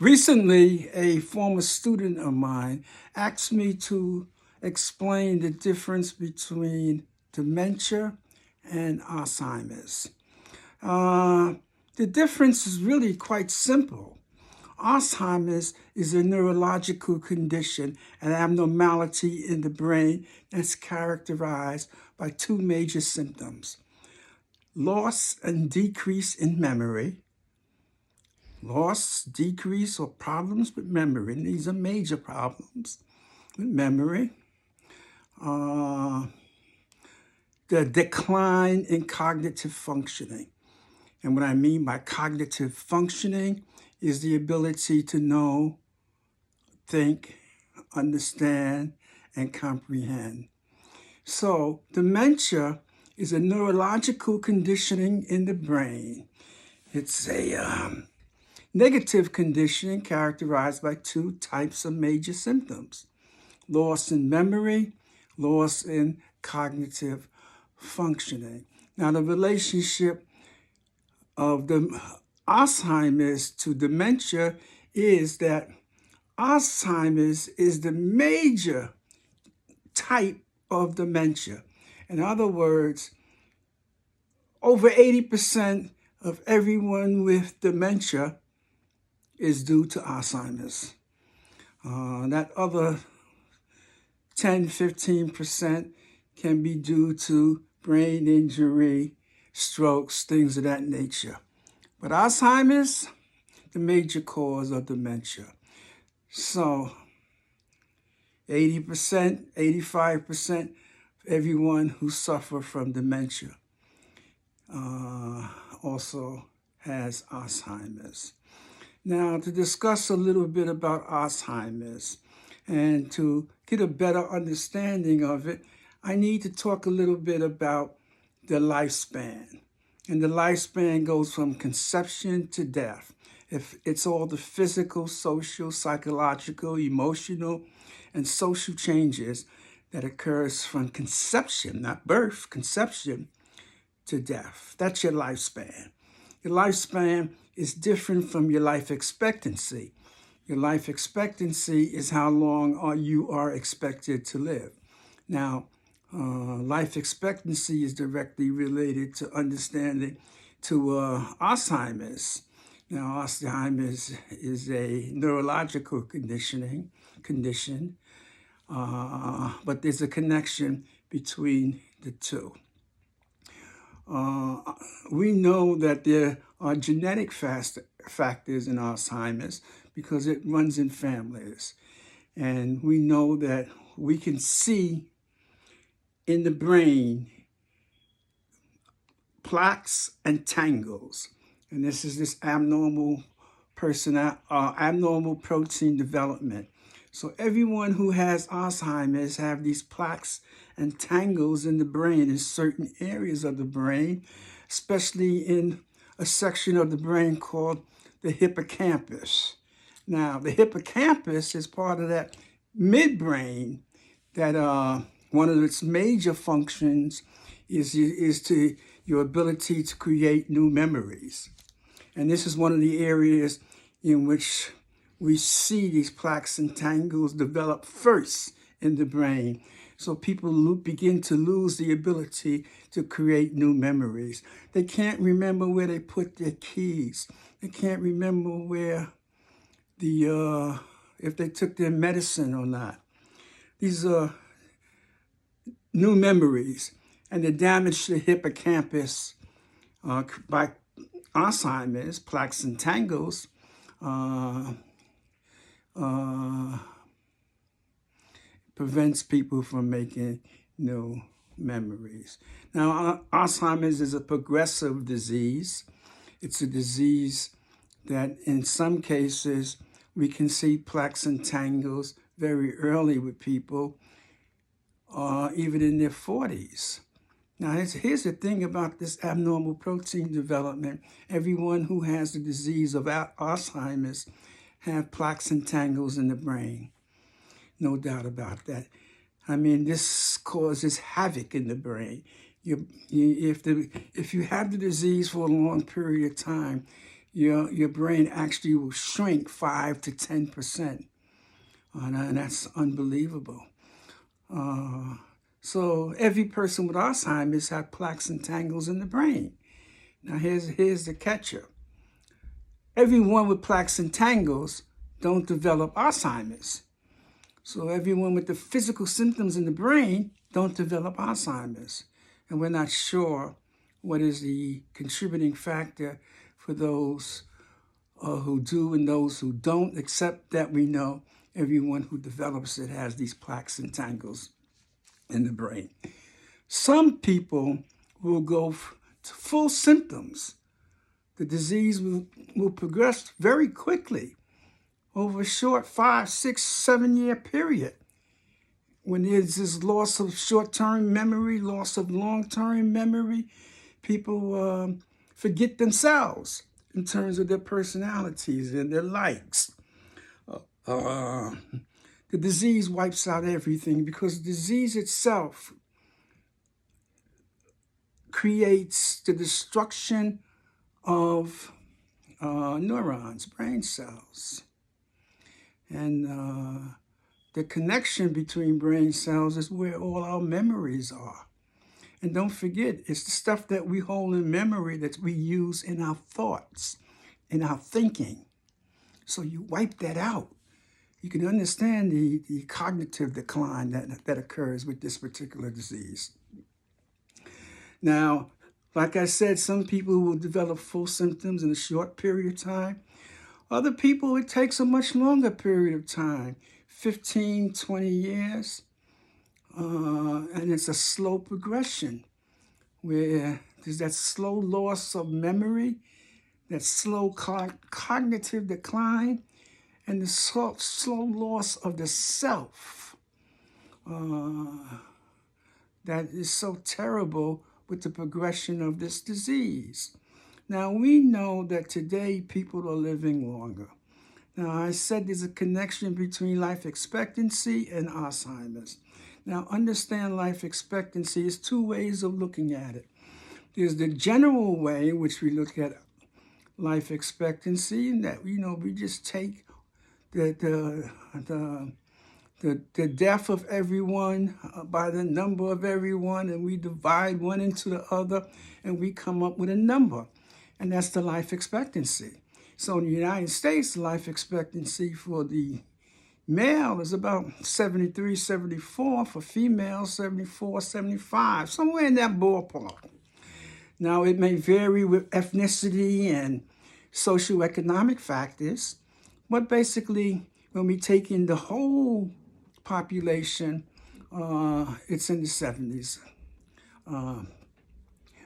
Recently, a former student of mine asked me to explain the difference between dementia and Alzheimer's. Uh, the difference is really quite simple. Alzheimer's is a neurological condition, an abnormality in the brain that's characterized by two major symptoms: loss and decrease in memory. Loss, decrease, or problems with memory. These are major problems with memory. Uh, the decline in cognitive functioning. And what I mean by cognitive functioning is the ability to know, think, understand, and comprehend. So, dementia is a neurological conditioning in the brain. It's a negative conditioning characterized by two types of major symptoms: loss in memory, loss in cognitive functioning. Now, the relationship of the Alzheimer's to dementia is that Alzheimer's is the major type of dementia. In other words, over 80% of everyone with dementia is due to Alzheimer's. That other 10-15% can be due to brain injury, strokes, things of that nature. But Alzheimer's, the major cause of dementia. So 80%, 85% of everyone who suffer from dementia also has Alzheimer's. Now, to discuss a little bit about Alzheimer's and to get a better understanding of it, I need to talk a little bit about the lifespan. And the lifespan goes from conception to death. If it's all the physical, social, psychological, emotional, and social changes that occurs from conception, not birth, conception to death. That's your lifespan. Your lifespan is different from your life expectancy. Your life expectancy is how long you are expected to live. Now, life expectancy is directly related to understanding to Alzheimer's. Now, Alzheimer's is a neurological condition, but there's a connection between the two. We know that there are genetic factors in Alzheimer's because it runs in families. And we know that we can see in the brain plaques and tangles. And this is this abnormal protein development. So everyone who has Alzheimer's have these plaques and tangles in the brain, in certain areas of the brain, especially in a section of the brain called the hippocampus. Now, the hippocampus is part of that midbrain that one of its major functions is to your ability to create new memories. And this is one of the areas in which we see these plaques and tangles develop first in the brain. So people begin to lose the ability to create new memories. They can't remember where they put their keys. They can't remember where if they took their medicine or not. These are new memories. And the damage to the hippocampus by Alzheimer's, plaques and tangles, prevents people from making new memories. Now, Alzheimer's is a progressive disease. It's a disease that in some cases we can see plaques and tangles very early with people, even in their 40s. Now, here's the thing about this abnormal protein development. Everyone who has the disease of Alzheimer's have plaques and tangles in the brain. No doubt about that. I mean, this causes havoc in the brain. If you have the disease for a long period of time, your brain actually will shrink 5 to 10%. And that's unbelievable. So every person with Alzheimer's has plaques and tangles in the brain. Now here's the catcher. Everyone with plaques and tangles don't develop Alzheimer's. So everyone with the physical symptoms in the brain don't develop Alzheimer's. And we're not sure what is the contributing factor for those who do and those who don't, except that we know everyone who develops it has these plaques and tangles in the brain. Some people will go to full symptoms. The disease will progress very quickly over a short 5, 6, 7-year period. When there's this loss of short-term memory, loss of long-term memory, people forget themselves in terms of their personalities and their likes. The disease wipes out everything because the disease itself creates the destruction of neurons, brain cells. And the connection between brain cells is where all our memories are. And don't forget, it's the stuff that we hold in memory that we use in our thoughts, in our thinking. So you wipe that out. You can understand the cognitive decline that occurs with this particular disease. Now, like I said, some people will develop full symptoms in a short period of time. Other people, it takes a much longer period of time, 15, 20 years. And it's a slow progression where there's that slow loss of memory, that slow cognitive decline, and the slow loss of the self. That is so terrible with the progression of this disease. Now, we know that today people are living longer. Now, I said there's a connection between life expectancy and Alzheimer's. Now, understand life expectancy is two ways of looking at it. There's the general way in which we look at life expectancy, and that, we just take the death of everyone by the number of everyone, and we divide one into the other, and we come up with a number. And that's the life expectancy. So in the United States, the life expectancy for the male is about 73, 74. For females, 74, 75, somewhere in that ballpark. Now, it may vary with ethnicity and socioeconomic factors, but basically, when we take in the whole population, it's in the 70s.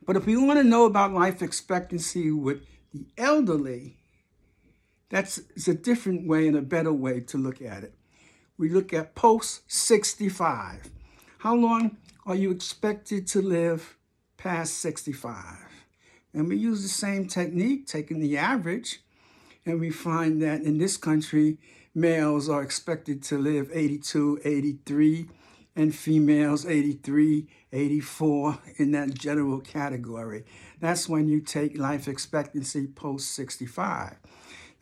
But if we want to know about life expectancy with the elderly, it's a different way and a better way to look at it. We look at post-65. How long are you expected to live past 65? And we use the same technique, taking the average, and we find that in this country, males are expected to live 82, 83, and females 83, 84 in that general category. That's when you take life expectancy post-65.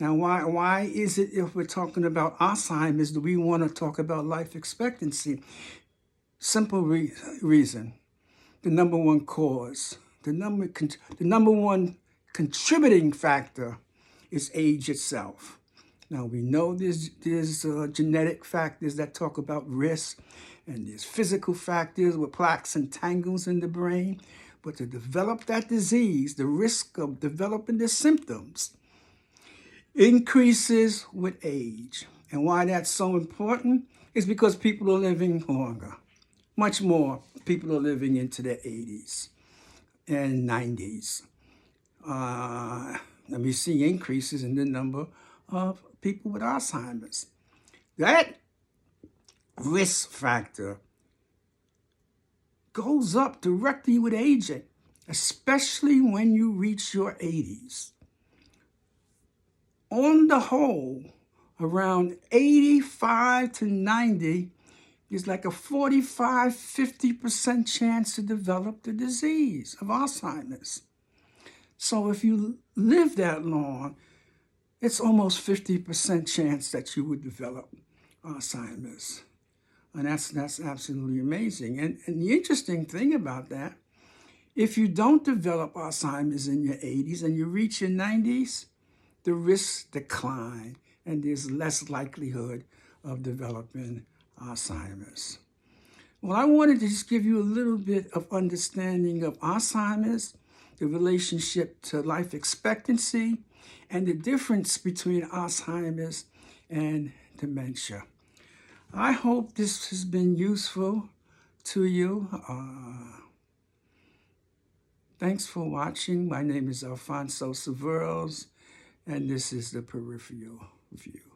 Now, why is it, if we're talking about Alzheimer's, do we want to talk about life expectancy? Simple reason. The number one cause, the number one contributing factor is age itself. Now, we know there's genetic factors that talk about risk, and there's physical factors with plaques and tangles in the brain. But to develop that disease, the risk of developing the symptoms increases with age. And why that's so important is because people are living longer. Much more people are living into their 80s and 90s. And we see increases in the number of people with Alzheimer's. That risk factor goes up directly with aging, especially when you reach your 80s. On the whole, around 85 to 90 is like a 45-50% chance to develop the disease of Alzheimer's. So if you live that long, it's almost 50% chance that you would develop Alzheimer's. And that's absolutely amazing. And the interesting thing about that, if you don't develop Alzheimer's in your 80s and you reach your 90s, the risks decline and there's less likelihood of developing Alzheimer's. Well, I wanted to just give you a little bit of understanding of Alzheimer's, the relationship to life expectancy, and the difference between Alzheimer's and dementia. I hope this has been useful to you. Thanks for watching. My name is Alfonso Severos, and this is the Peripheral View.